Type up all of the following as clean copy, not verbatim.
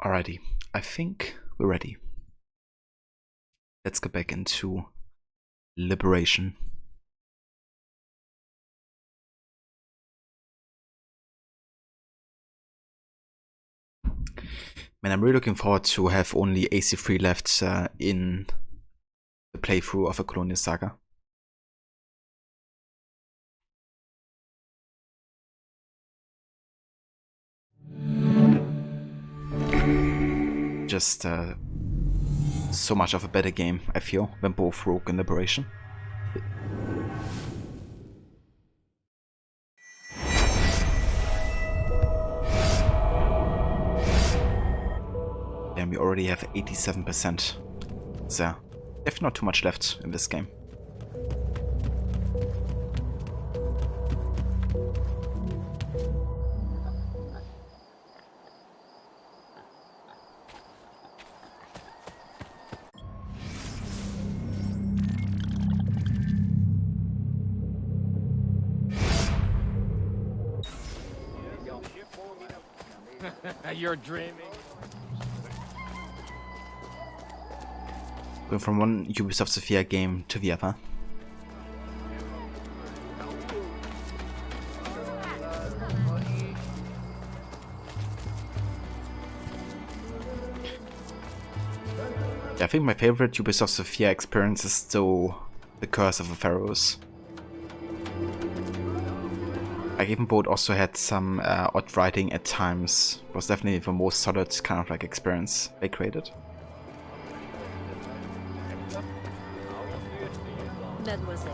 Alrighty, I think we're ready. Let's go back into Liberation. Man, I'm really looking forward to have only AC3 left in the playthrough of a Colonial Saga. Just so much of a better game, I feel, than both Rogue and Liberation. And we already have 87%. So, definitely not too much left in this game. You're dreaming. Going from one Ubisoft Sophia game to the other. Yeah, I think my favorite Ubisoft Sophia experience is still The Curse of the Pharaohs. Like, even though it also had some odd writing at times, it was definitely the most solid kind of like experience they created. Mademoiselle.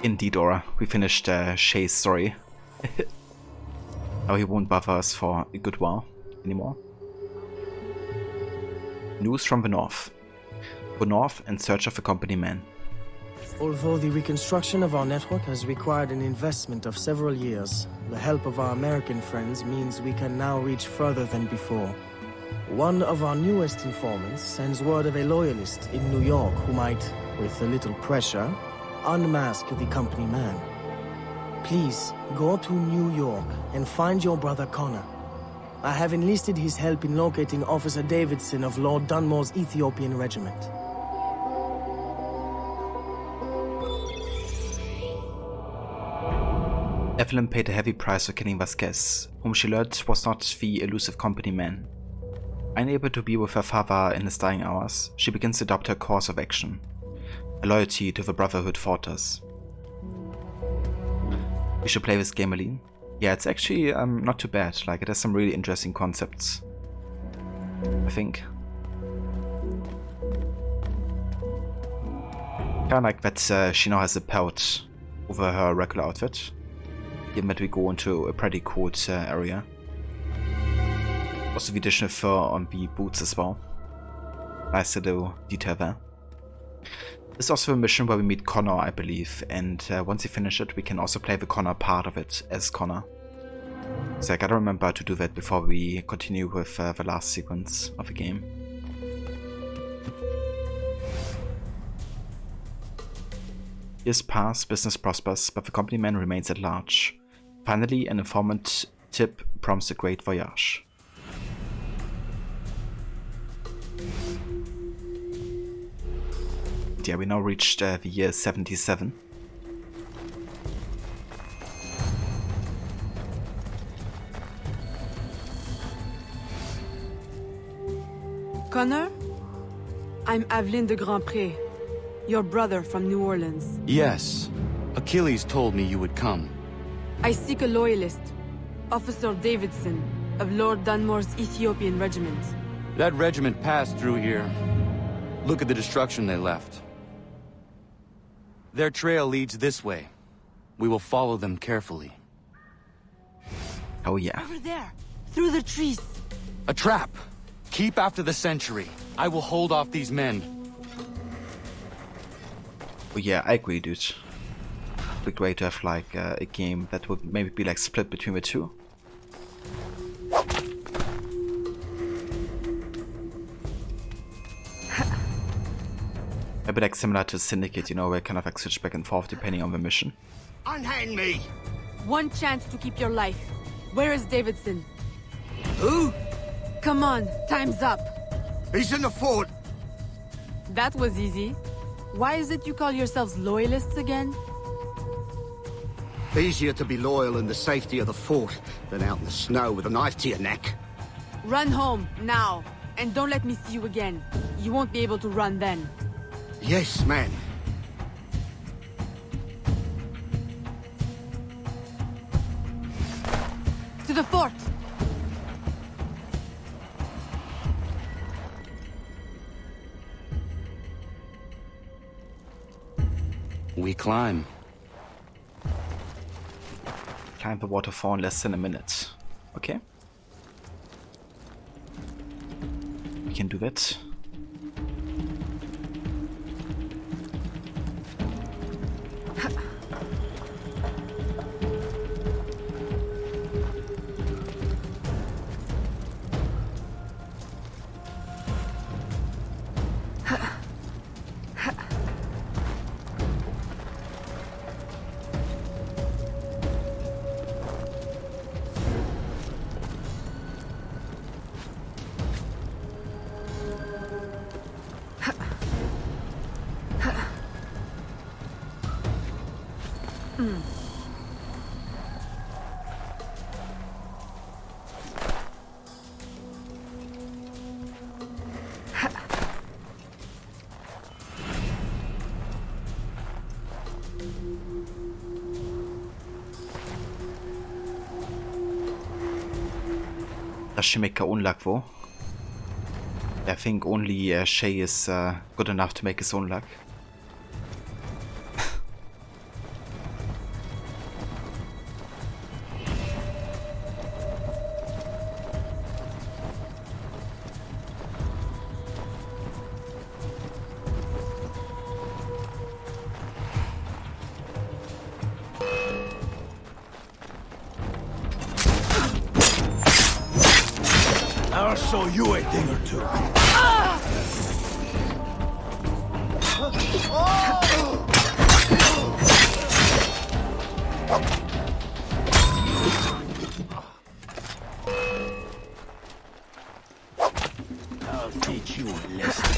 Indeed, Aura. We finished Shay's story. Now he won't bother us for a good while anymore. News from the north. Go north in search of a company man. Although the reconstruction of our network has required an investment of several years, the help of our American friends means we can now reach further than before. One of our newest informants sends word of a loyalist in New York who might, with a little pressure, unmask the company man. Please, go to New York and find your brother Connor. I have enlisted his help in locating Officer Davidson of Lord Dunmore's Ethiopian regiment. Evelyn paid a heavy price for killing Vasquez, whom she learned was not the elusive company man. Unable to be with her father in his dying hours, she begins to adopt her course of action, a loyalty to the Brotherhood Fortress. We should play this game, Aline. Yeah, it's actually not too bad. Like, it has some really interesting concepts, I think. Kinda like that she now has a pelt over her regular outfit, given that we go into a pretty cold area. Also the additional fur on the boots as well. Nice little detail there. This is also a mission where we meet Connor, I believe, and once you finish it, we can also play the Connor part of it as Connor. So I gotta remember to do that before we continue with the last sequence of the game. Years pass, business prospers, but the company man remains at large. Finally, an informant tip prompts a great voyage. Yeah, we now reached the year 77. Connor? I'm Aveline de Grandpré, your brother from New Orleans. Yes. Achilles told me you would come. I seek a loyalist, Officer Davidson, of Lord Dunmore's Ethiopian regiment. That regiment passed through here. Look at the destruction they left. Their trail leads this way. We will follow them carefully. Oh yeah. Over there, through the trees. A trap! Keep after the sentry. I will hold off these men. Oh yeah, I agree, dude. It'd be great to have like a game that would maybe be like split between the two. A bit like similar to Syndicate, you know, where kind of like switch back and forth depending on the mission. Unhand me! One chance to keep your life. Where is Davidson? Who? Come on, time's up. He's in the fort. That was easy. Why is it you call yourselves loyalists again? Easier to be loyal in the safety of the fort than out in the snow with a knife to your neck. Run home, now. And don't let me see you again. You won't be able to run then. Yes, man. To the fort! We climb. Climb the waterfall in less than a minute. Okay. We can do that. Does she make her own luck, though? I think only Shay is good enough to make his own luck. I'll show you a thing or two. I'll teach you a lesson.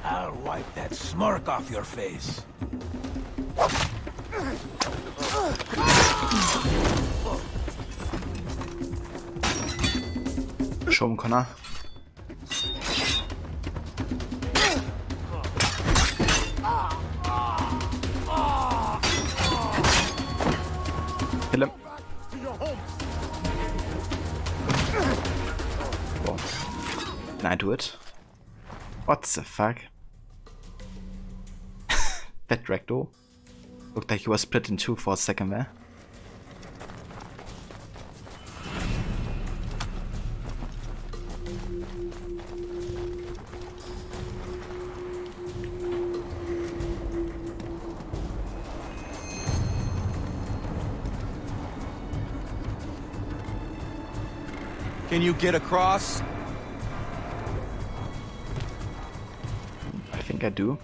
I'll wipe that smirk off your face. Show him, Connor. Kill him. Whoa. Can I do it? What the fuck? That Recto. Looked like he was split in two for a second there. Can you get across? I think I do.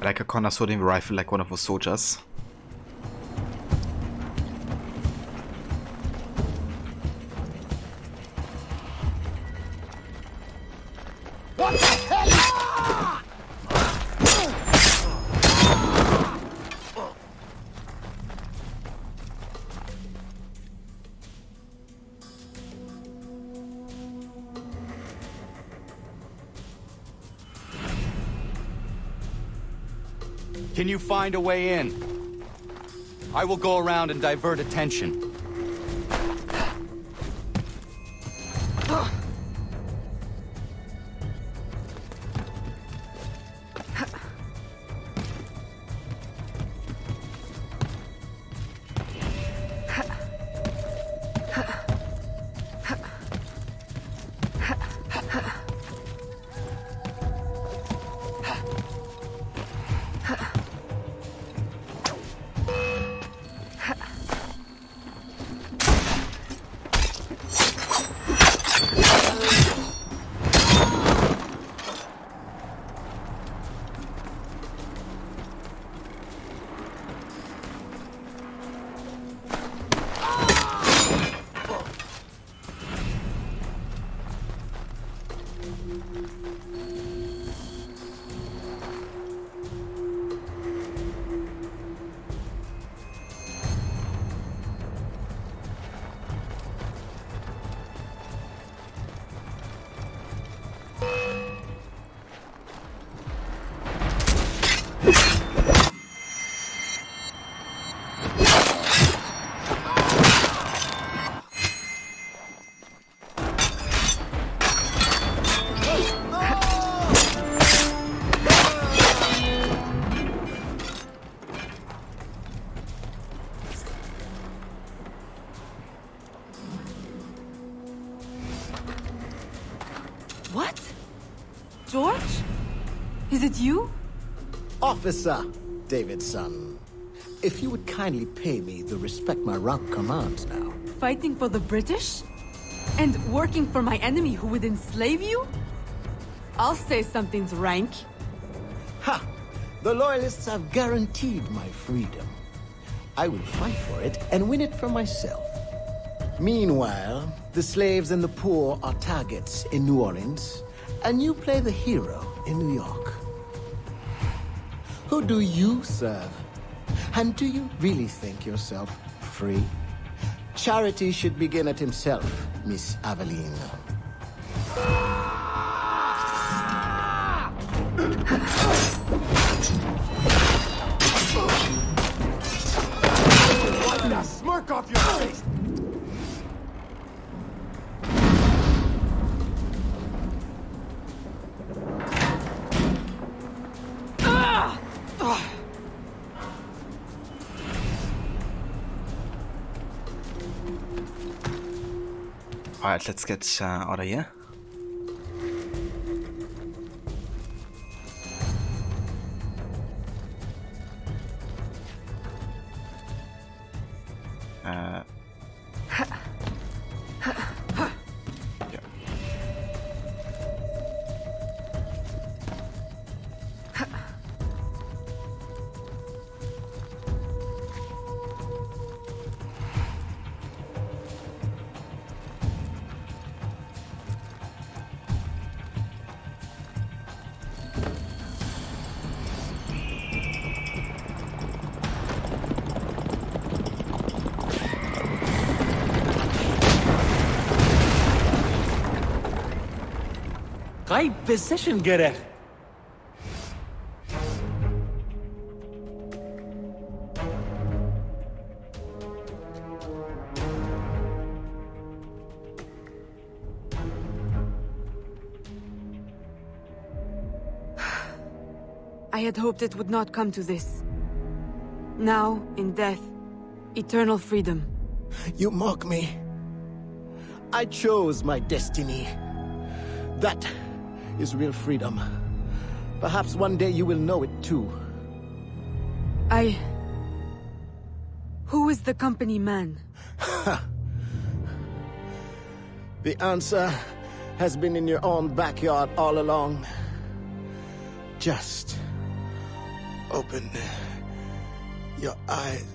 Like a Connor holding the rifle like one of those soldiers. What the hell? Can you find a way in? I will go around and divert attention. What? George? Is it you? Officer Davidson, if you would kindly pay me the respect my rank commands now. Fighting for the British? And working for my enemy who would enslave you? I'll say something's rank. Ha! The Loyalists have guaranteed my freedom. I will fight for it and win it for myself. Meanwhile, the slaves and the poor are targets in New Orleans, and you play the hero in New York. Who do you serve? And do you really think yourself free? Charity should begin at himself, Miss Aveline. Wipe that smirk off your face! Alright, let's get out of here. Yeah. High position gerer. I had hoped it would not come to this. Now, in death, eternal freedom. You mock me. I chose my destiny. That is real freedom. Perhaps one day you will know it too. Who is the company man? The answer has been in your own backyard all along. Just open your eyes.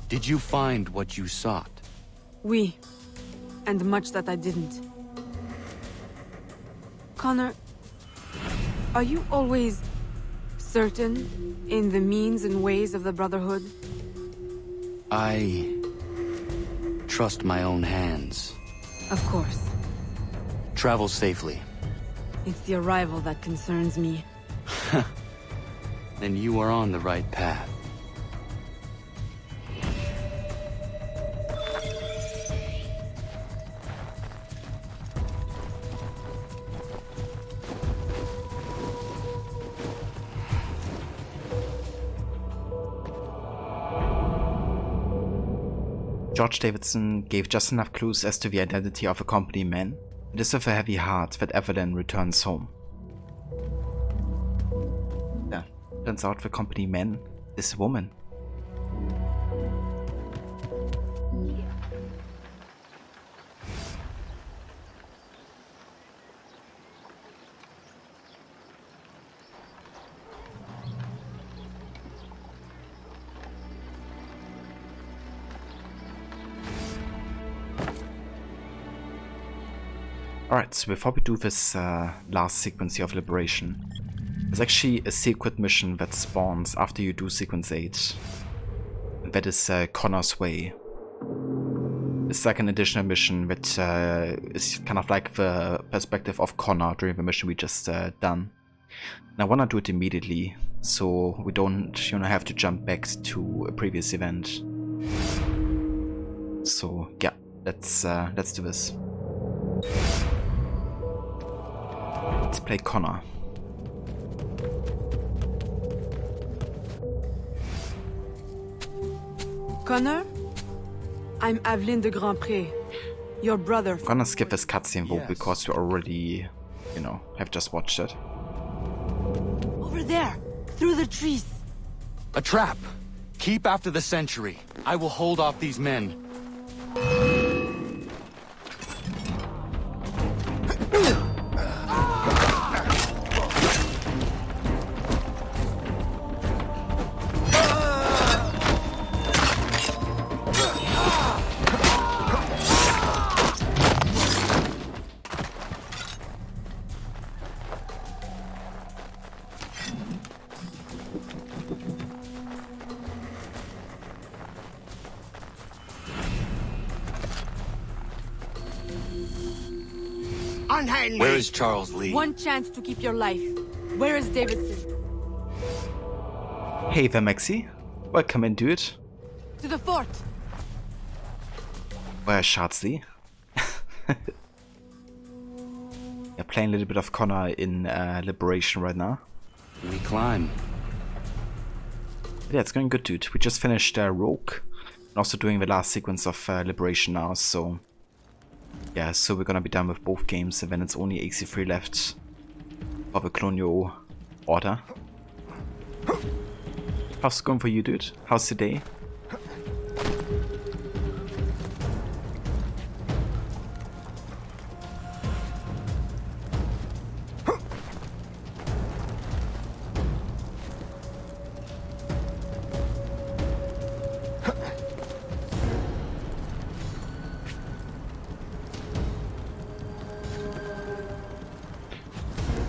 Did you find what you sought? We. And much that I didn't. Connor, are you always certain in the means and ways of the Brotherhood? I trust my own hands. Of course. Travel safely. It's the arrival that concerns me. Then you are on the right path. George Davidson gave just enough clues as to the identity of a company man. It is with a heavy heart that Evelyn returns home. Yeah, turns out the company man is a woman. Alright, so before we do this last sequence here of Liberation, there's actually a secret mission that spawns after you do Sequence 8. And that is Connor's Way. It's like an additional mission that is kind of like the perspective of Connor during the mission we just done. And I want to do it immediately, so we don't, have to jump back to a previous event. So yeah, let's do this. Let's play Connor. Connor? I'm Aveline de Grandpré, your brother. I'm gonna skip this cutscene though, because you already, have just watched it. Over there, through the trees. A trap. Keep after the sentry. I will hold off these men. Unhand Where me! is Charles Lee? One chance to keep your life. Where is Davidson? Hey there, Maxi. Welcome in, dude. To the fort. Where's Shardsley? Yeah, playing a little bit of Connor in Liberation right now. We climb. Yeah, it's going good, dude. We just finished Rogue. And also doing the last sequence of Liberation now, so... Yeah, so we're gonna be done with both games, and then it's only AC3 left for the Colonial Order. How's it going for you, dude? How's the day?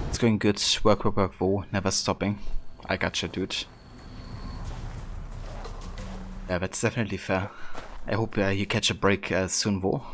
It's going good. Work, Vo. Never stopping. I gotcha, dude. Yeah, that's definitely fair. I hope you catch a break soon, Vo.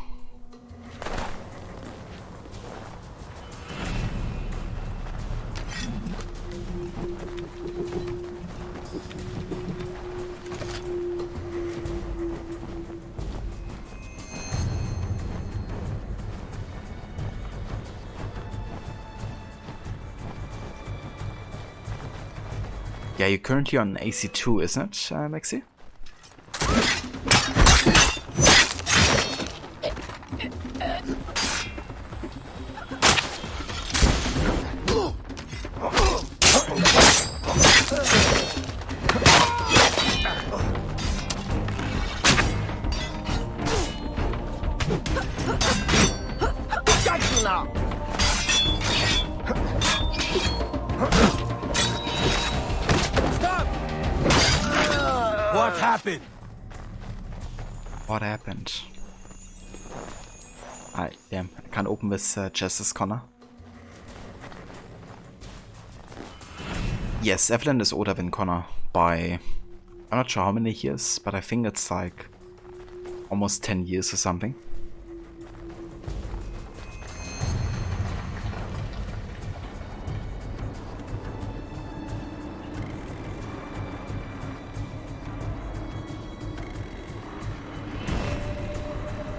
Yeah, you're currently on AC2, isn't it, Maxi? Got you now! What happened? What happened? Damn, I can't open this Justice Connor. Yes, Evelyn is older than Connor by... I'm not sure how many years, but I think it's like almost 10 years or something.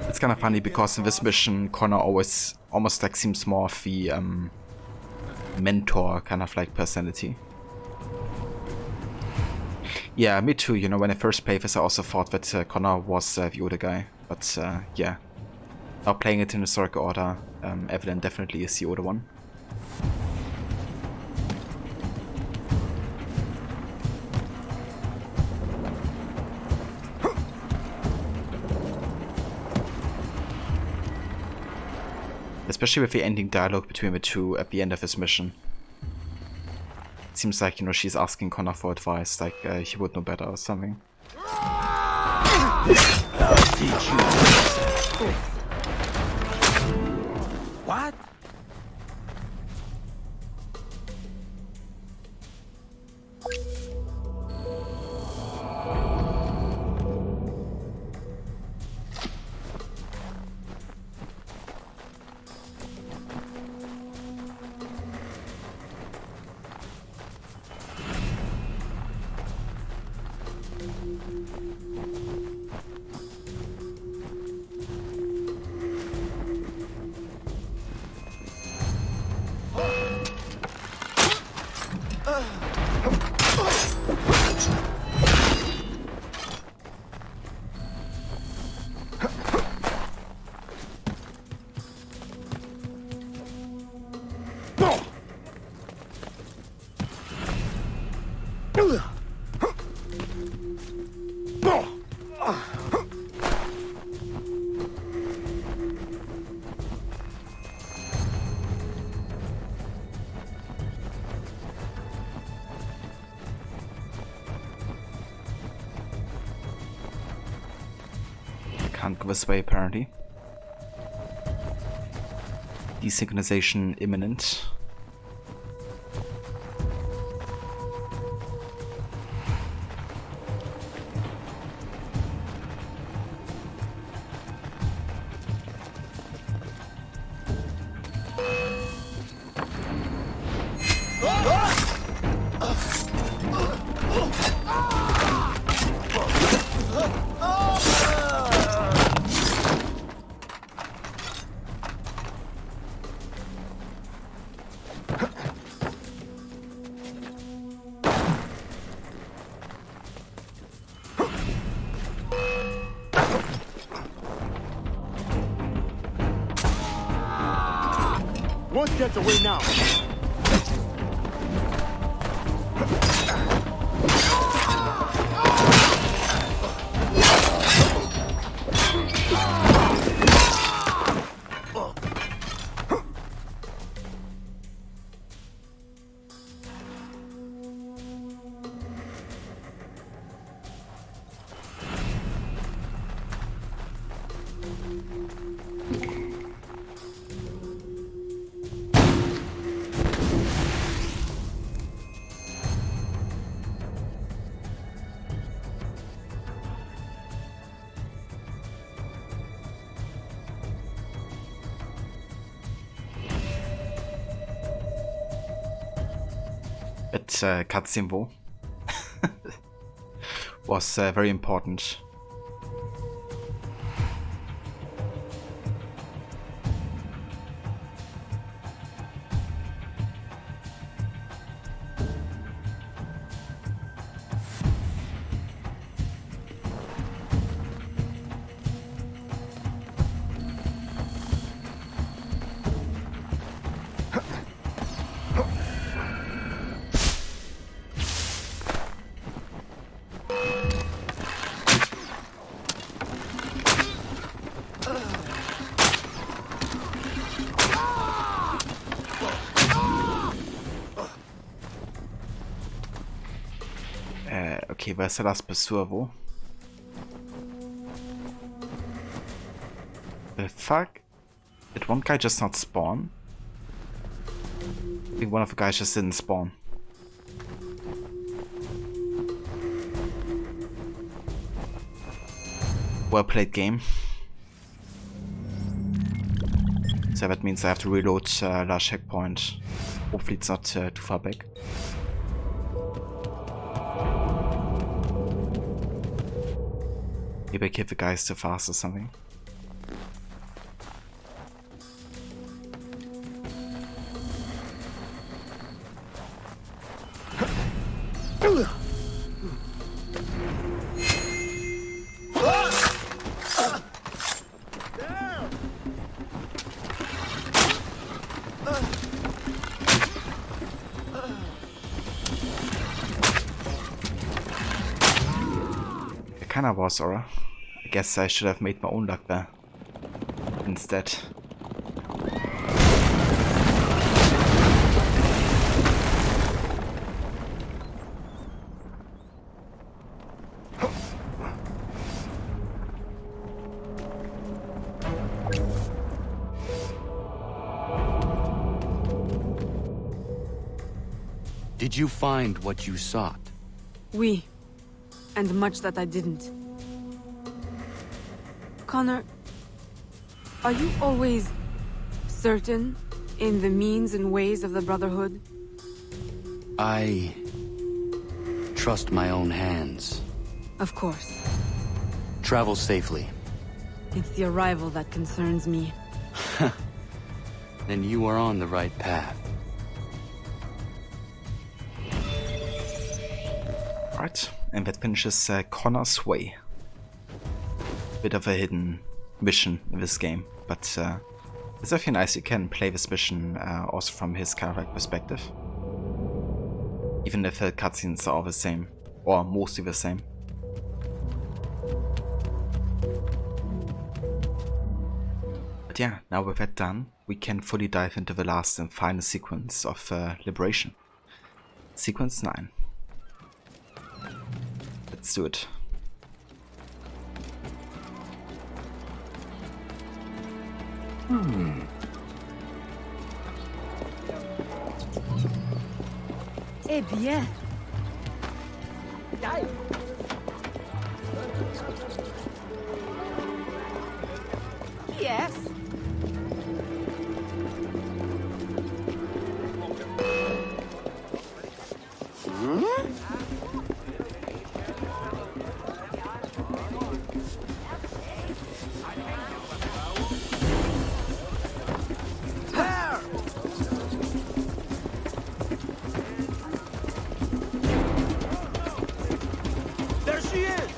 It's kind of funny because in this mission Connor always almost like seems more of the mentor kind of like personality. Yeah, me too, when I first played this I also thought that Connor was the older guy, but yeah. Now playing it in Historical Order, Evelyn definitely is the older one. Especially with the ending dialogue between the two at the end of this mission. It seems like, she's asking Connor for advice, like he would know better or something. What? Can't go this way apparently. Desynchronization imminent. One gets away now. That cutscene though was very important. Okay, wer ist der Last Besur wo? The fuck? Did one guy just not spawn? I think one of the guys just didn't spawn. Well played, game. So that means I have to reload last checkpoint. Hopefully it's not too far back. Maybe I killed the guys too fast or something. Kinda was, or I guess I should have made my own luck there instead. Did you find what you sought? Oui. And much that I didn't. Connor, are you always certain in the means and ways of the Brotherhood? I trust my own hands. Of course. Travel safely. It's the arrival that concerns me. Then you are on the right path. Alright, and that finishes Connor's Way. Bit of a hidden mission in this game, but it's definitely nice you can play this mission also from his character perspective. Even if the cutscenes are all the same, or mostly the same. But yeah, now with that done, we can fully dive into the last and final sequence of Liberation. Sequence 9. Let's do it. Eh bien. Yes. There she is!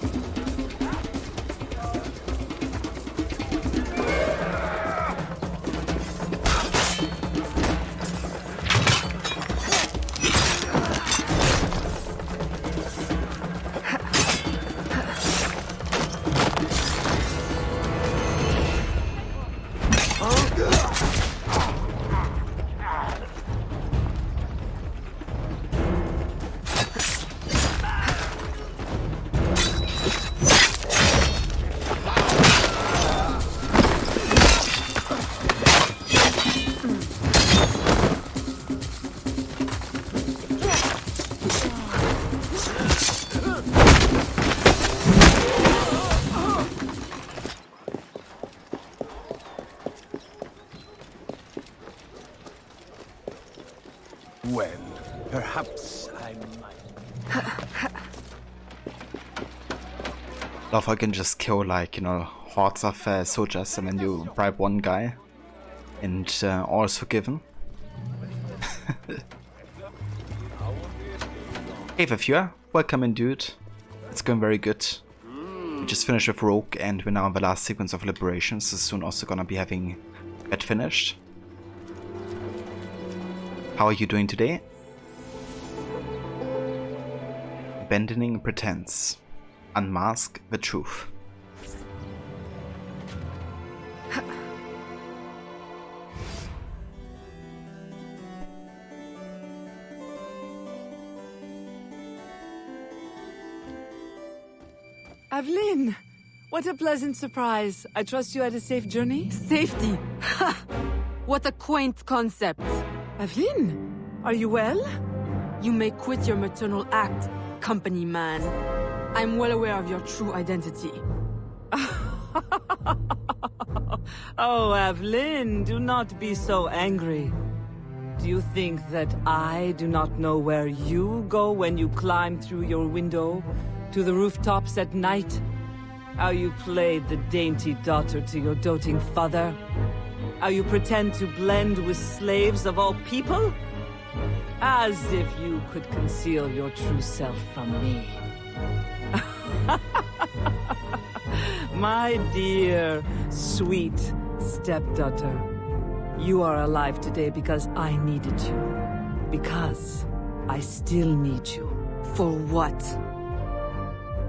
Well, perhaps I might. Love how you can just kill, like, you know, hordes of soldiers, and then you bribe one guy and all is forgiven. Hey the viewer, welcome in, dude. It's going very good. We just finished with Rogue and we're now in the last sequence of Liberation, so soon also gonna be having that finished. How are you doing today? Abandoning pretense. Unmask the truth. Aveline! What a pleasant surprise. I trust you had a safe journey? Safety? Ha! What a quaint concept. Aveline, are you well? You may quit your maternal act, company man. I'm well aware of your true identity. Oh, Aveline, do not be so angry. Do you think that I do not know where you go when you climb through your window to the rooftops at night? How you played the dainty daughter to your doting father? How you pretend to blend with slaves of all people? As if you could conceal your true self from me. My dear, sweet stepdaughter, you are alive today because I needed you. Because I still need you. For what?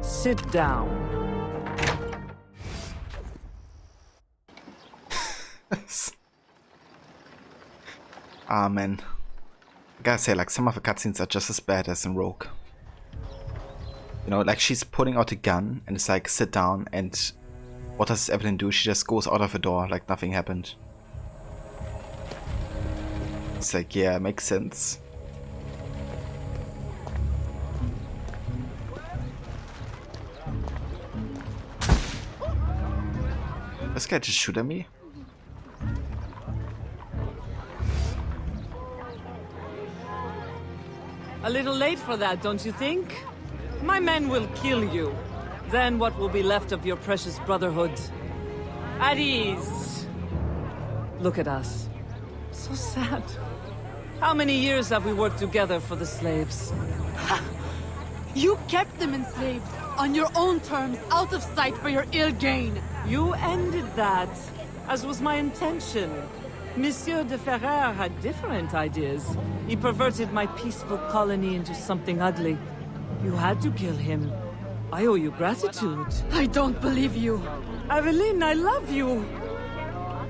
Sit down. Ah, man. I gotta say, like, some of the cutscenes are just as bad as in Rogue. You know, like, she's pulling out a gun and it's like, sit down, and what does Evelyn do? She just goes out of the door like nothing happened. It's like, yeah, makes sense. This guy just shoot at me? A little late for that, don't you think? My men will kill you. Then what will be left of your precious brotherhood? At ease. Look at us. So sad. How many years have we worked together for the slaves? You kept them enslaved, on your own terms, out of sight for your ill gain. You ended that, as was my intention. Monsieur de Ferrer had different ideas. He perverted my peaceful colony into something ugly. You had to kill him. I owe you gratitude. I don't believe you. Aveline, I love you.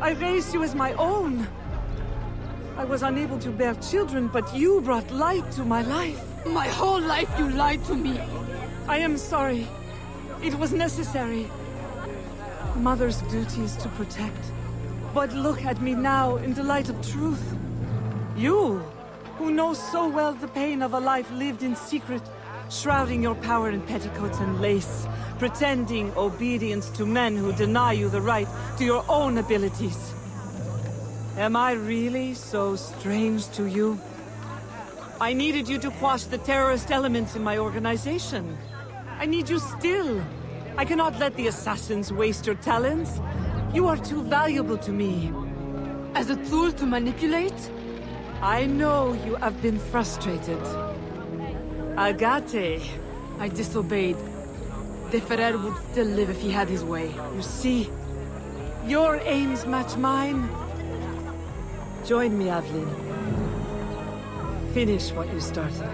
I raised you as my own. I was unable to bear children, but you brought light to my life. My whole life you lied to me. I am sorry. It was necessary. Mother's duty is to protect. But look at me now in the light of truth. You, who know so well the pain of a life lived in secret, shrouding your power in petticoats and lace, pretending obedience to men who deny you the right to your own abilities. Am I really so strange to you? I needed you to quash the terrorist elements in my organization. I need you still. I cannot let the assassins waste your talents. You are too valuable to me. As a tool to manipulate? I know you have been frustrated. Agate. I disobeyed. De Ferrer would still live if he had his way. You see, your aims match mine. Join me, Aveline. Finish what you started.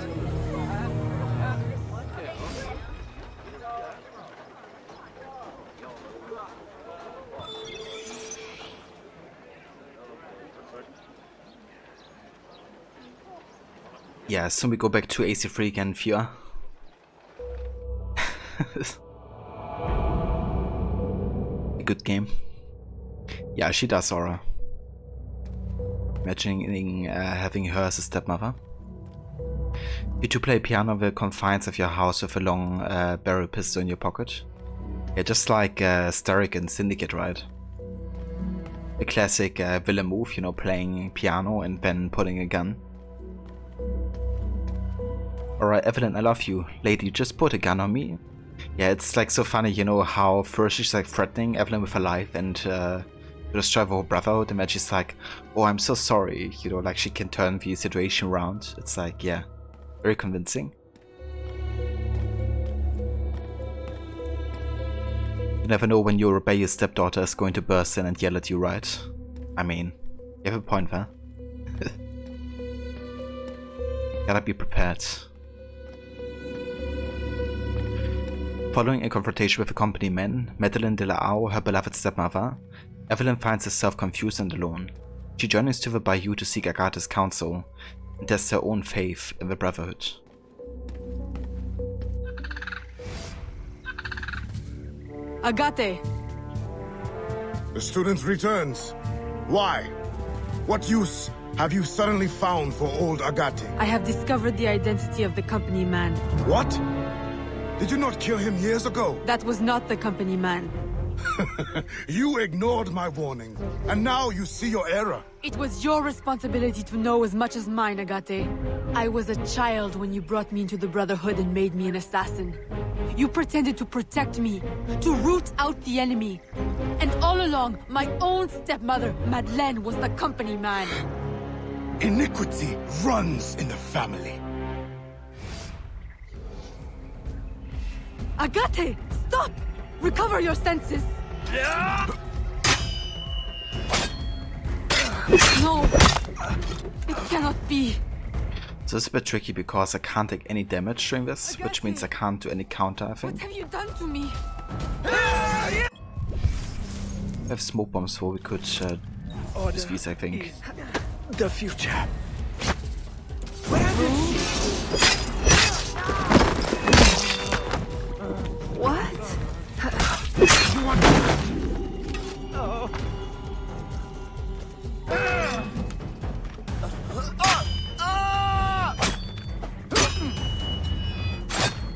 Yeah, so we go back to AC3 again, Fia. A good game. Yeah, she does Aura. Imagining having her as a stepmother. You to play piano the confines of your house with a long barrel pistol in your pocket. Yeah, just like Starrick and Syndicate, right? The classic villain move, you know, playing piano and then putting a gun. Alright, Evelyn, I love you. Lady, just put a gun on me. Yeah, it's like so funny, you know, how first she's like threatening Evelyn with her life and to destroy her brotherhood, and then she's like, oh, I'm so sorry, you know, like she can turn the situation around. It's like, yeah, very convincing. You never know when your rebellious stepdaughter is going to burst in and yell at you, right? I mean, you have a point there. Gotta be prepared. Following a confrontation with the company men, Madeleine de la Au, her beloved stepmother, Evelyn finds herself confused and alone. She journeys to the bayou to seek Agate's counsel and tests her own faith in the Brotherhood. Agate! The student returns. Why? What use have you suddenly found for old Agate? I have discovered the identity of the company man. What? Did you not kill him years ago? That was not the company man. You ignored my warning, and now you see your error. It was your responsibility to know as much as mine, Agate. I was a child when you brought me into the Brotherhood and made me an assassin. You pretended to protect me, to root out the enemy. And all along, my own stepmother, Madeleine, was the company man. Iniquity runs in the family. Agate, stop! Recover your senses! No! It cannot be! So it's a bit tricky because I can't take any damage during this, which means I can't do any counter, I think. What have you done to me? I have smoke bombs, so we could use these, I think. The future. What?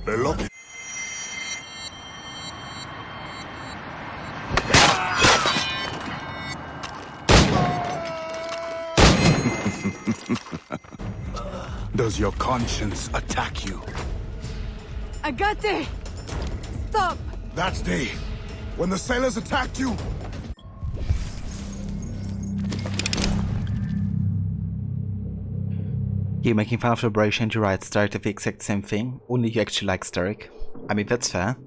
Look. Does your conscience attack you? Agate! Stop! That day, when the sailors attacked you, You're making fun of the British and you write Derek did the exact same thing, only you actually like Derek. I mean, that's fair.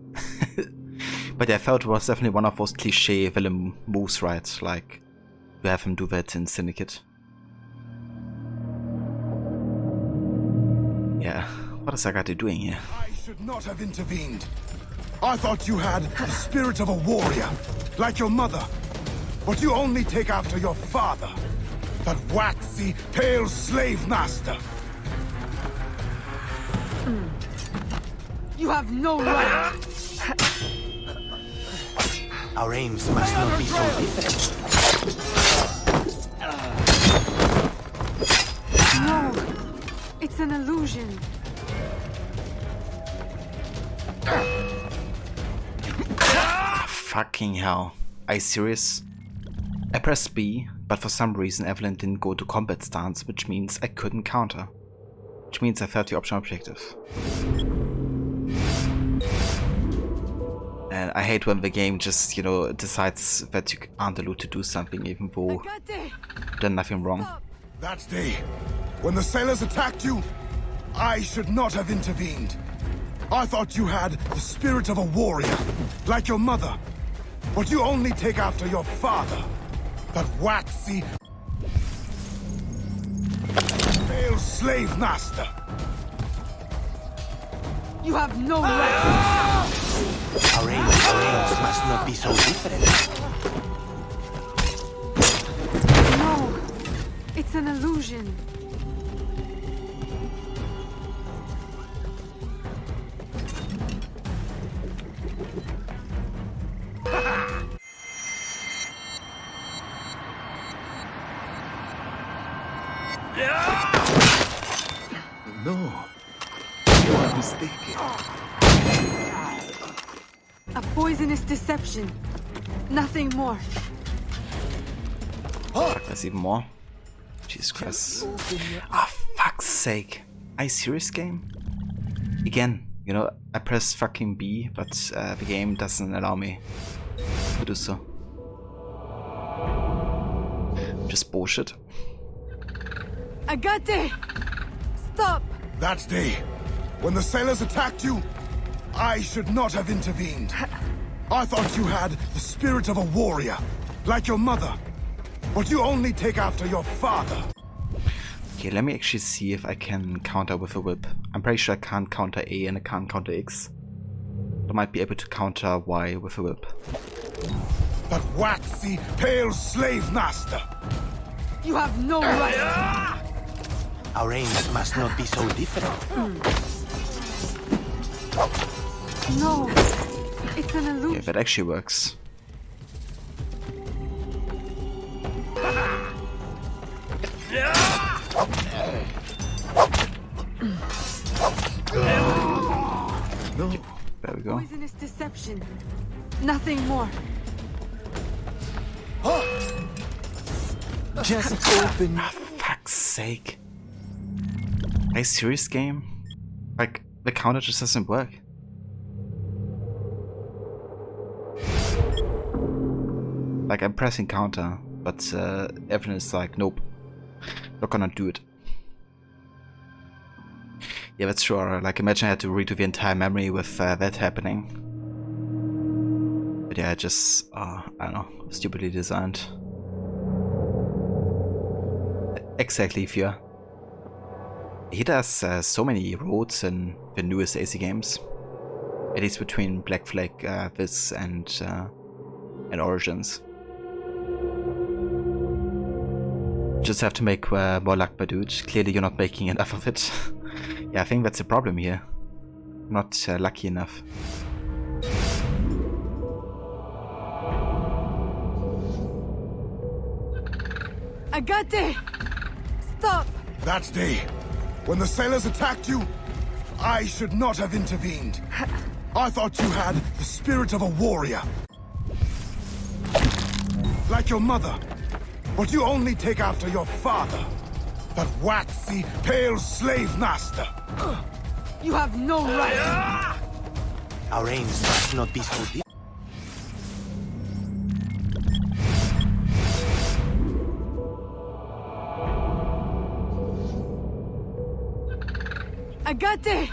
But yeah, I thought it was definitely one of those cliche villain moves, right? Like, to have him do that in Syndicate. Yeah, what is Saga doing here? I should not have intervened. I thought you had the spirit of a warrior, like your mother. But you only take after your father, that waxy, pale slave master. You have no right! Our aims must not be so different. No! It's an illusion. Fucking hell. Are you serious? I pressed B, but for some reason Evelyn didn't go to combat stance, which means I couldn't counter. Which means I failed the optional objective. And I hate when the game just, you know, decides that you aren't allowed to do something even though you've done nothing wrong. That day, when the sailors attacked you, I should not have intervened. I thought you had the spirit of a warrior, like your mother. But you only take after your father, that waxy, pale slave master. You have no right! Our aims must not be so different. No! It's an illusion. No, you are mistaken. A poisonous deception. Nothing more. Fuck, there's even more. Jesus Christ. Ah, fuck's sake. Are you serious, game? Again, you know, I press fucking B, but the game doesn't allow me to do so. Just bullshit. Agate! Stop! That day, when the sailors attacked you, I should not have intervened. I thought you had the spirit of a warrior, like your mother. But you only take after your father. Okay, let me actually see if I can counter with a whip. I'm pretty sure I can't counter A and I can't counter X. I might be able to counter Y with a whip. That waxy, pale slave master. You have no right! Our aims must not be so different. No! It's an illusion. Yeah, that actually works. No. There we go. Poisonous deception. Nothing more. Just open. Ah, fuck's sake. Are you serious, game? Like, the counter just doesn't work. Like, I'm pressing counter, but everything is like, nope, not gonna do it. Yeah, that's sure. Like, imagine I had to redo the entire memory with that happening. But yeah, just, I don't know, stupidly designed. Exactly, Fear. He does so many roads in the newest AC games. At least between Black Flag, this, and Origins. Just have to make more luck, my dude. Clearly you're not making enough of it. Yeah, I think that's the problem here. I'm not lucky enough. Agate! Stop! That day, when the sailors attacked you, I should not have intervened. I thought you had the spirit of a warrior, like your mother. But you only take after your father, that waxy, pale slave master. You have no right! Our aims must not be so different. Agate!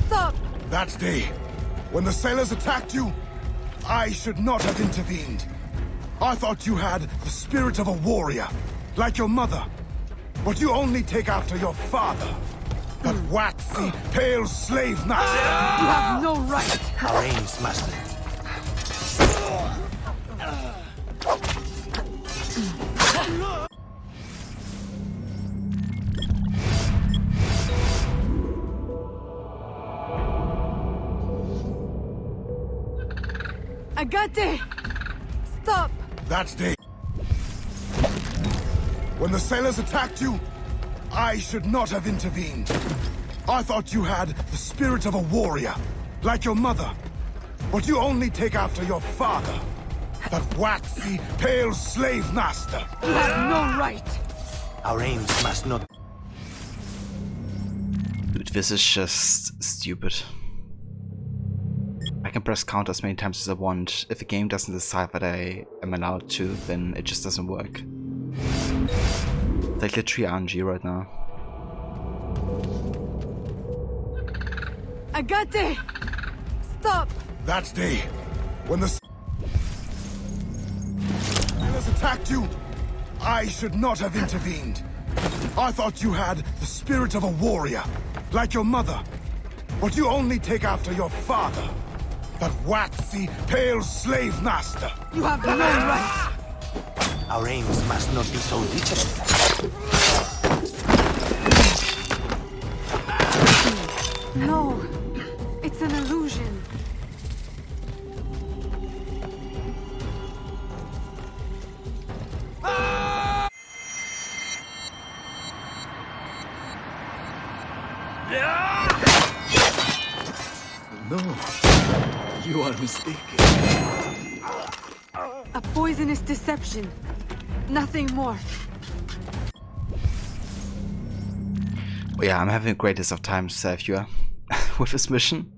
Stop! That day, when the sailors attacked you, I should not have intervened. I thought you had the spirit of a warrior, like your mother. But you only take after your father. That waxy, pale slave master. You have no right! Our aims, master. Agate! Stop! That day, when the sailors attacked you, I should not have intervened. I thought you had the spirit of a warrior, like your mother. But you only take after your father. That waxy, pale slave master. You have no right! Our aims must not... Dude, this is just stupid. I can press count as many times as I want. If the game doesn't decide that I am allowed to, then it just doesn't work. It's like literally RNG right now. Agate! Stop! That day, when the sailors attacked you, I should not have intervened. I thought you had the spirit of a warrior, like your mother. But you only take after your father. That waxy, pale slave master. You have no right! Our aims must not be so vigilant. No, it's an illusion. No, you are mistaken. A poisonous deception. Nothing more. Oh yeah, I'm having the greatest of times, viewer, with this mission.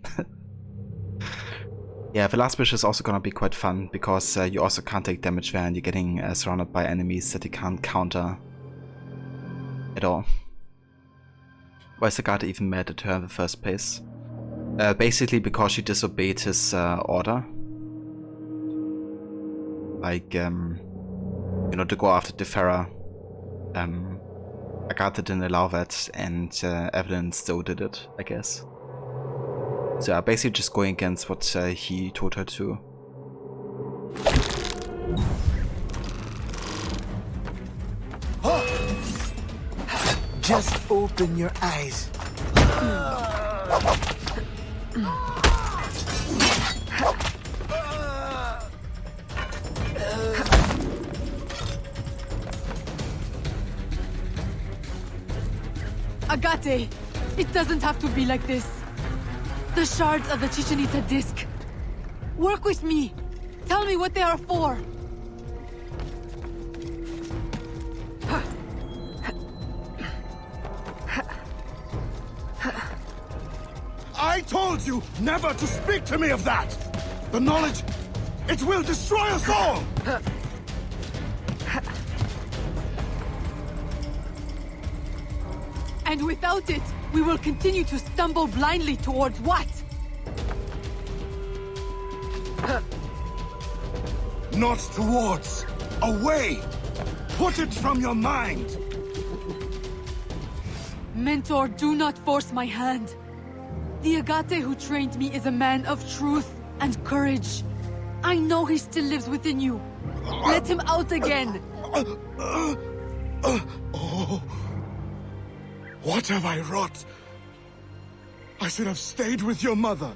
Yeah, the last mission is also gonna be quite fun, because you also can't take damage there and you're getting surrounded by enemies that you can't counter at all. Why is Saga even mad at her in the first place? Basically because she disobeyed his order. Like, you know, to go after Defera. Agatha didn't allow that, and Evelyn still did it, I guess. So yeah, basically just going against what he told her to. Just open your eyes. Agate! It doesn't have to be like this. The shards of the Chichen Itza disc. Work with me. Tell me what they are for. I told you never to speak to me of that! The knowledge, it will destroy us all! And without it, we will continue to stumble blindly towards what? Not towards. Away! Put it from your mind! Mentor, do not force my hand. The Agate who trained me is a man of truth and courage. I know he still lives within you. Let him out again! Oh. What have I wrought? I should have stayed with your mother.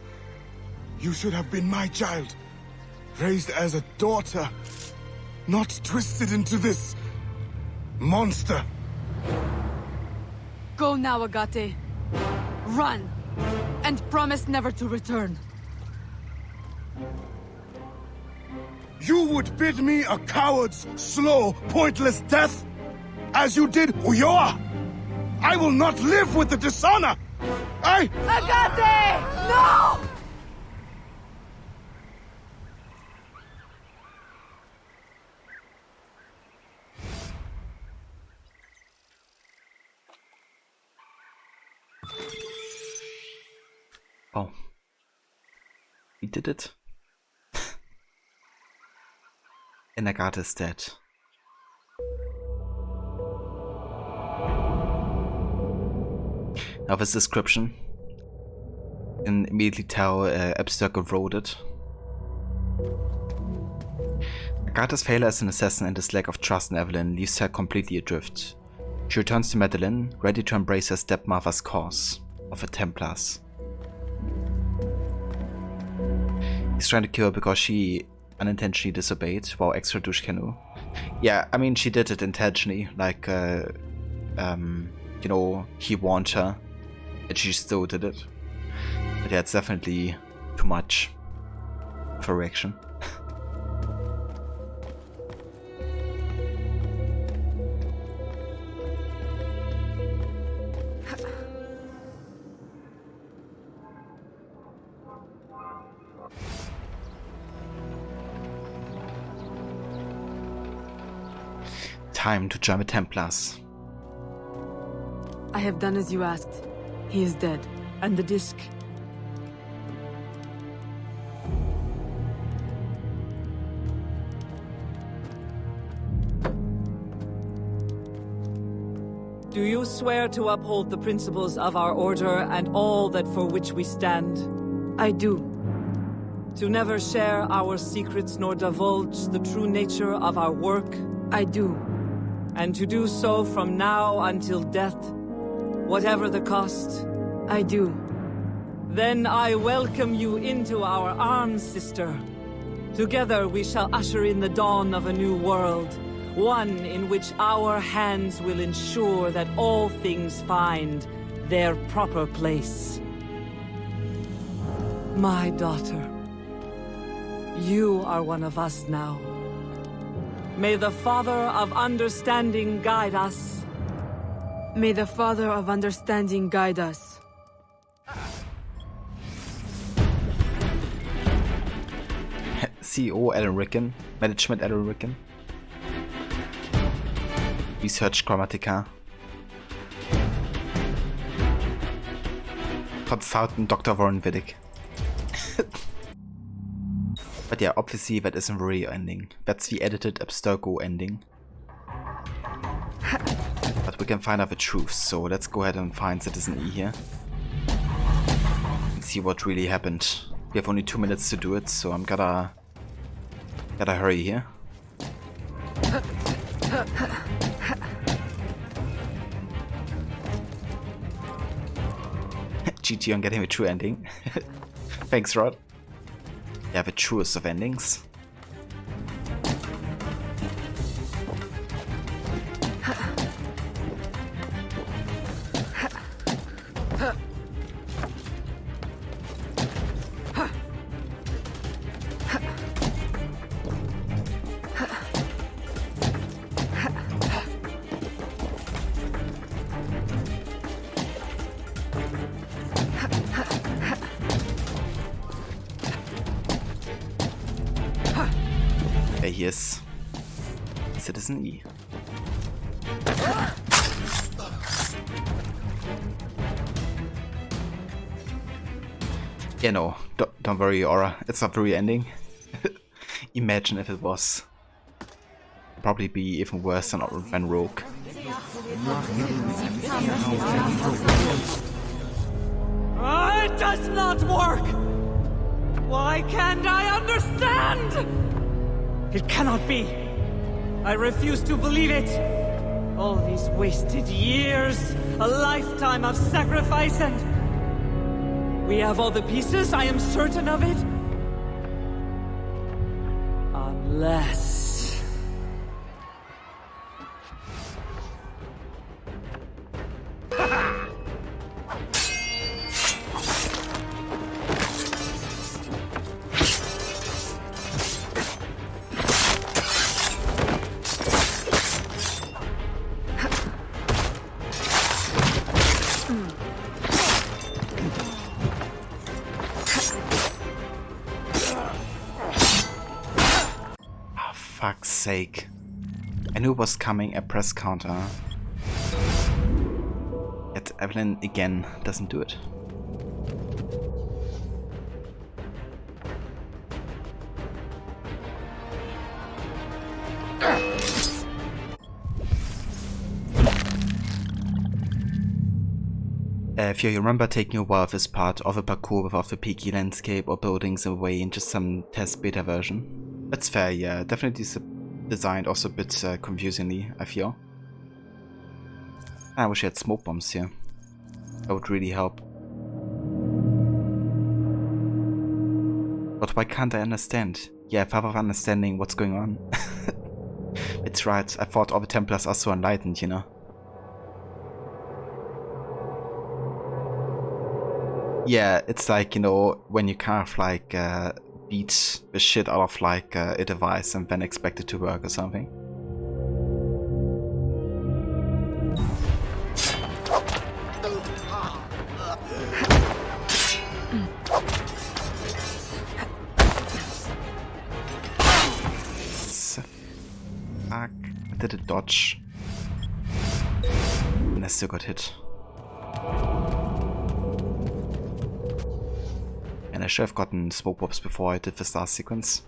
You should have been my child. Raised as a daughter. Not twisted into this monster. Go now, Agate. Run! And promise never to return. You would bid me a coward's slow, pointless death? As you did Ulloa? I will not live with the dishonor! Agate! No! Oh. We did it. And Agatha is dead. Now this description, you can immediately tell Abstergo wrote it. Agatha's failure as an assassin and his lack of trust in Evelyn leaves her completely adrift. She returns to Madeline, ready to embrace her stepmother's cause of the Templars. He's trying to kill her because she unintentionally disobeyed while extra douche canoe. Yeah, I mean, she did it intentionally, like, you know, he warned her, and she still did it. But yeah, it's definitely too much of a reaction. Time to join the Templars. I have done as you asked. He is dead. And the disc? Do you swear to uphold the principles of our order and all that for which we stand? I do. To never share our secrets nor divulge the true nature of our work? I do. And to do so from now until death, whatever the cost? I do. Then I welcome you into our arms, sister. Together we shall usher in the dawn of a new world, one in which our hands will ensure that all things find their proper place. My daughter, you are one of us now. May the Father of Understanding guide us. May the Father of Understanding guide us. CEO Alan Rickon, Management Alan Rickon, Research Grammatica, Consultant Dr. Warren Vidic. But yeah, obviously that isn't the real ending. That's the edited Abstergo ending. But we can find out the truth, so let's go ahead and find Citizen E here. And see what really happened. We have only 2 minutes to do it, so I'm gotta hurry here. GG on getting the true ending. Thanks, Rod. Yeah, the truest of endings. There he is. Citizen E. Yeah, no, don't worry, Aura. It's not the real ending. Imagine if it was. Probably be even worse than Rogue. It does not work! Why can't I understand? It cannot be. I refuse to believe it. All these wasted years, a lifetime of sacrifice, and... we have all the pieces, I am certain of it. Unless... Fuck's sake. I knew it was coming, a press counter. Yet Evelyn again doesn't do it. If you remember taking a while of this part of a parkour without the peaky landscape or buildings away in just some test beta version. That's fair, yeah. Definitely designed also a bit confusingly, I feel. I wish I had smoke bombs here. That would really help. But why can't I understand? Yeah, far of understanding what's going on. It's right, I thought all the Templars are so enlightened, you know. Yeah, it's like, you know, when you kind of like beat the shit out of like a device and then expect it to work or something. Fuck, I did a dodge. And I still got hit. And I should have gotten smoke bombs before I did the star sequence.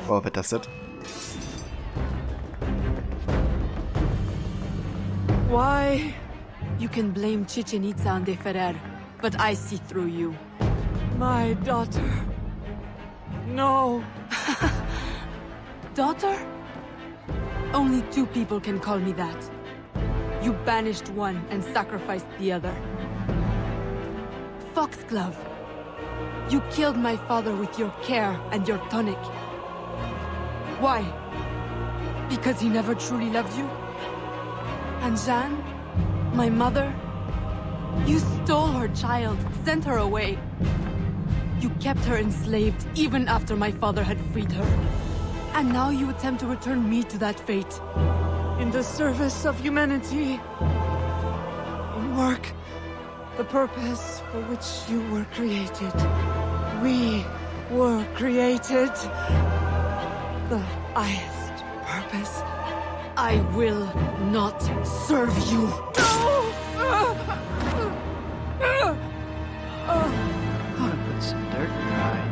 Well, that does it. Why? You can blame Chichen Itza and De Ferrer, but I see through you. My daughter. No. Daughter? Only 2 people can call me that. You banished one and sacrificed the other. Foxglove. You killed my father with your care and your tonic. Why? Because he never truly loved you? And Jeanne? My mother? You stole her child, sent her away. You kept her enslaved even after my father had freed her. And now you attempt to return me to that fate. In the service of humanity. In work. The purpose for which you were created. We were created. The highest purpose. I will not serve you. Put some dirt in your eye.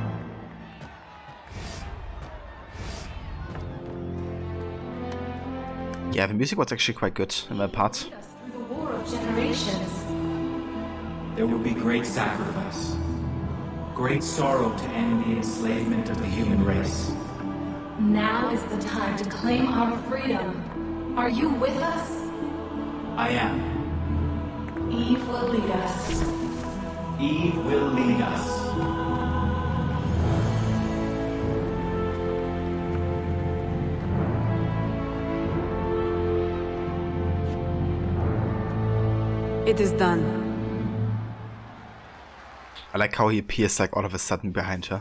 Yeah, the music was actually quite good in that part. Through the war of generations. There will be great sacrifice. Great sorrow to end the enslavement of the human race. Now is the time to claim our freedom. Are you with us? I am. Eve will lead us. Eve will lead us. It is done. I like how he appears like all of a sudden behind her.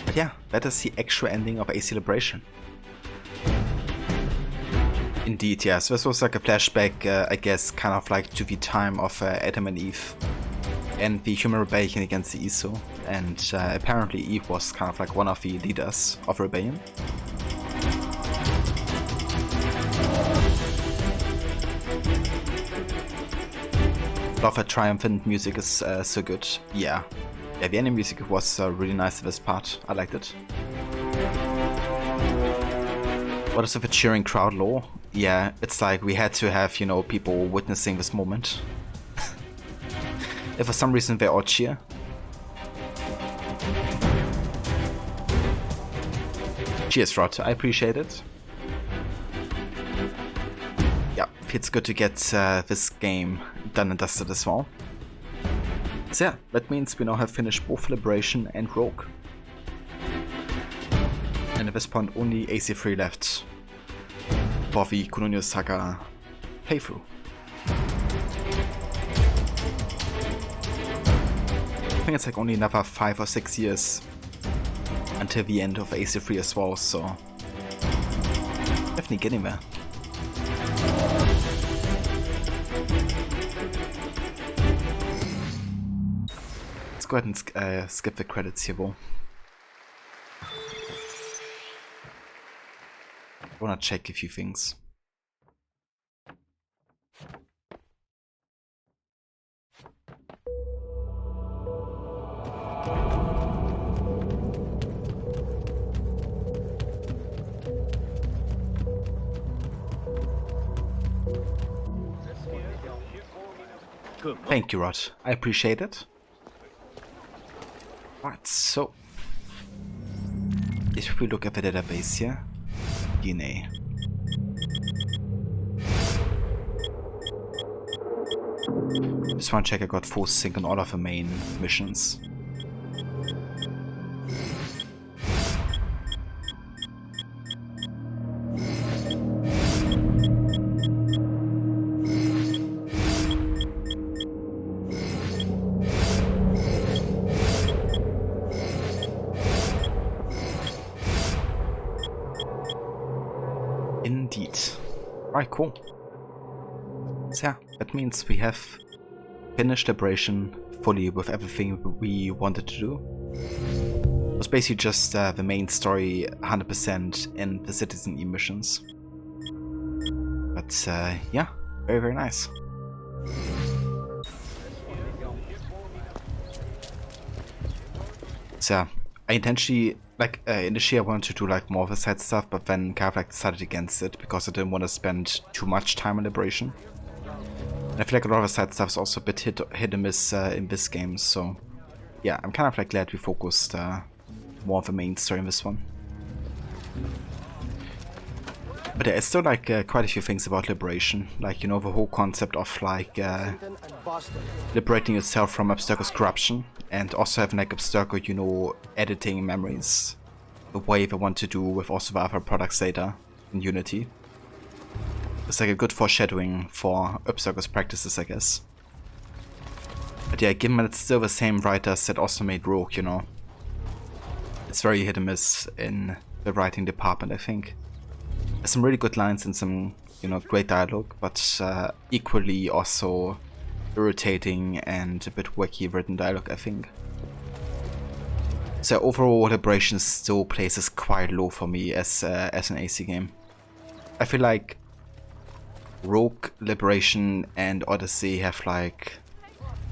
But yeah, that is the actual ending of A Celebration. Indeed, yeah, so this was like a flashback, I guess, kind of like to the time of Adam and Eve and the human rebellion against the ESO. And apparently Eve was kind of like one of the leaders of rebellion. Love that triumphant music is so good. Yeah, the ending music was really nice at this part. I liked it. What is with the cheering crowd lore? Yeah, it's like we had to have, you know, people witnessing this moment. If for some reason they all cheer. Cheers, Rod. I appreciate it. Yeah, it's good to get this game done and dusted as well. So yeah, that means we now have finished both Liberation and Rogue. And at this point only AC3 left for the Saga playthrough. think it's like only another 5 or 6 years until the end of AC3 as well, so definitely getting there. Let's go ahead and skip the credits here, though. I wanna check a few things. Thank you, Rod. I appreciate it. Right, so if we look at the database here, DNA. Just want to check I got full sync on all of the main missions. Indeed. Right, cool. So yeah, that means we have finished Liberation fully with everything we wanted to do. It was basically just the main story 100% and the Citizen E missions. But yeah, very, very nice. So I intentionally, like, initially I wanted to do like more of the side stuff, but then kind of like decided against it because I didn't want to spend too much time on Liberation. And I feel like a lot of the side stuff is also a bit hit and miss in this game, so yeah, I'm kind of like glad we focused more on the main story in this one. But yeah, it's still like quite a few things about Liberation, like, you know, the whole concept of like liberating yourself from Abstergo's corruption, and also having like Abstergo, you know, editing memories the way they want to do with also the other products data in Unity. It's like a good foreshadowing for Abstergo's practices, I guess. But yeah, given that it's still the same writers that also made Rogue, you know, it's very hit and miss in the writing department, I think. There's some really good lines and some, you know, great dialogue, but equally also irritating and a bit wacky written dialogue, I think. So overall, Liberation still places quite low for me as an AC game. I feel like Rogue, Liberation, and Odyssey have like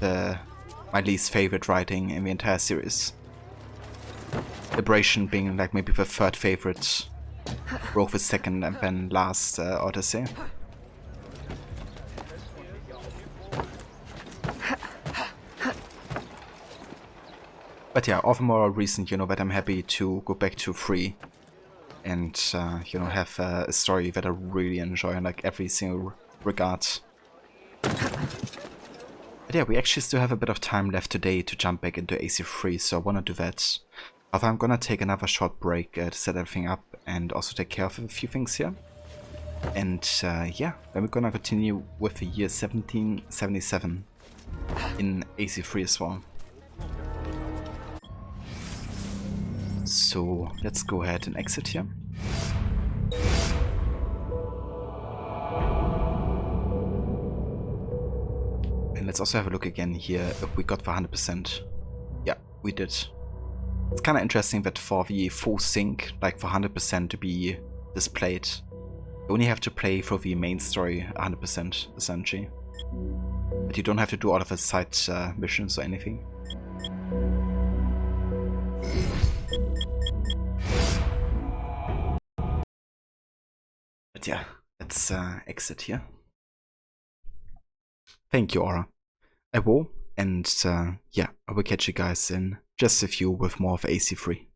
my least favorite writing in the entire series. Liberation being like maybe the third favorite, Rogue the second, and then last Odyssey. But yeah, all the more reason, you know, that I'm happy to go back to 3 and, you know, have a story that I really enjoy in like every single regard. But yeah, we actually still have a bit of time left today to jump back into AC3, so I want to do that. Although I'm gonna take another short break to set everything up and also take care of a few things here. And yeah, then we're gonna continue with the year 1777 in AC3 as well. So let's go ahead and exit here. And let's also have a look again here if we got the 100%. Yeah, we did. It's kind of interesting that for the full sync, like for 100% to be displayed, you only have to play for the main story 100% essentially. But you don't have to do all of the side missions or anything. But yeah, let's exit here. Thank you, Aura. I will, and yeah, I will catch you guys in just a few with more of AC3.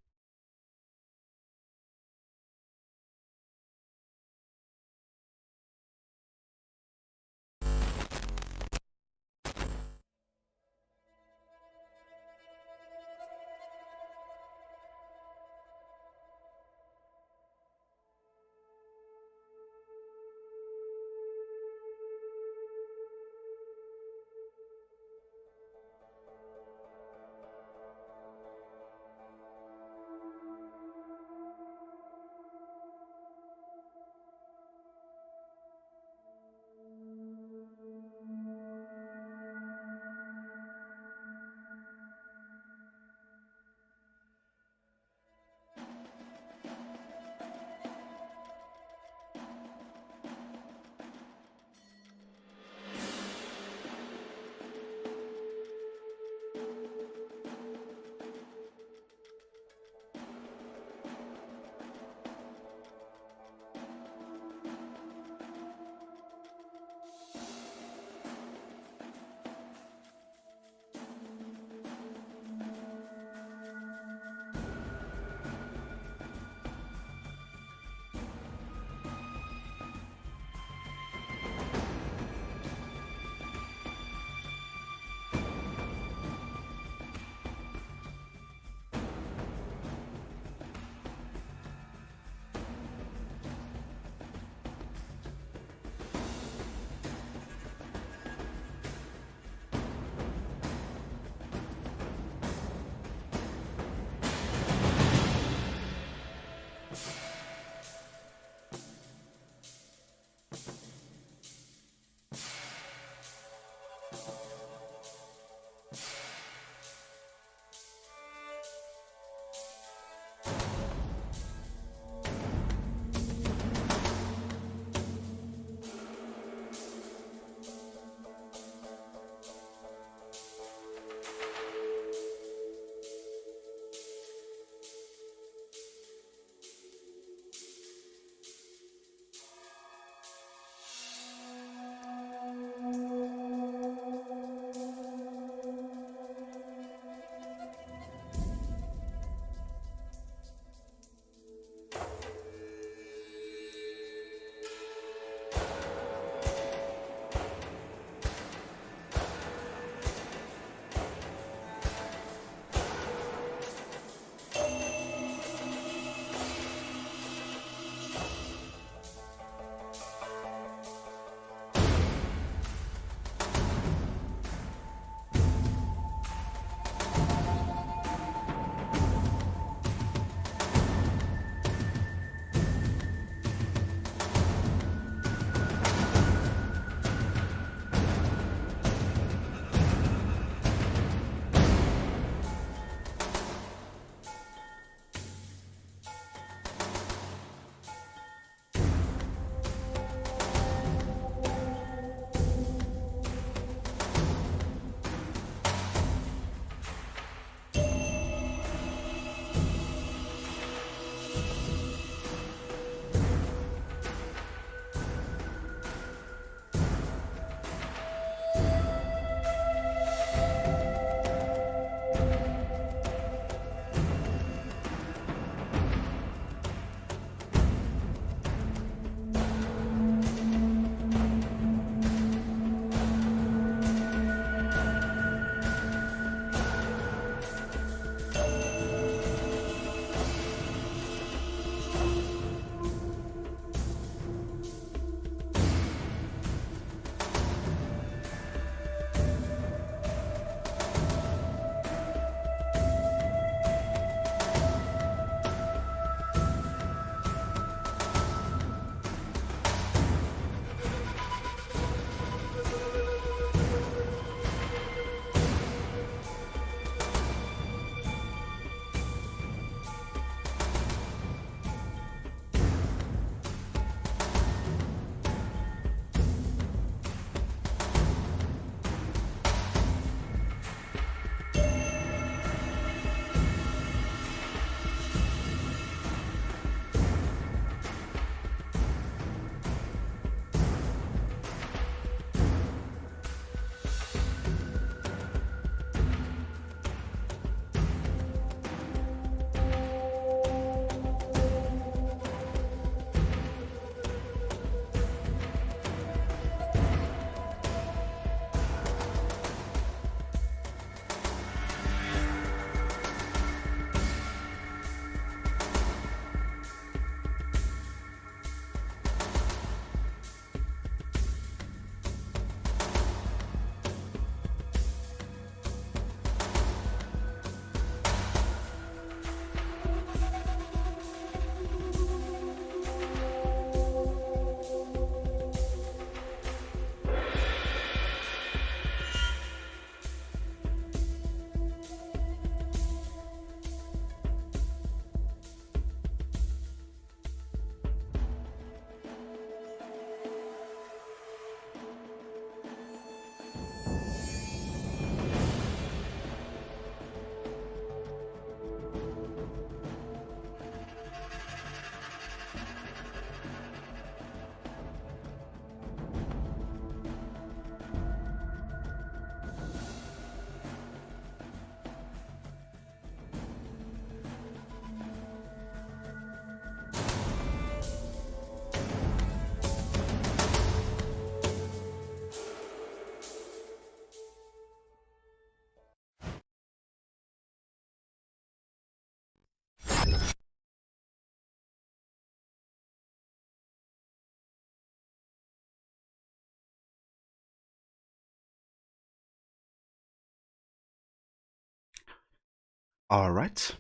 Alright,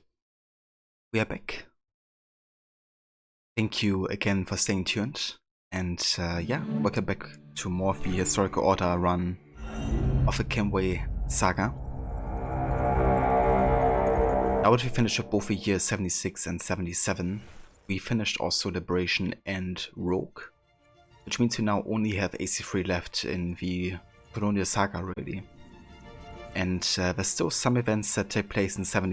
we are back. Thank you again for staying tuned. And yeah, welcome back to more of the Historical Order run of the Kenway Saga. Now that we finished up both the years 76 and 77, we finished also Liberation and Rogue, which means we now only have AC3 left in the Colonial Saga, really. And there's still some events that take place in 77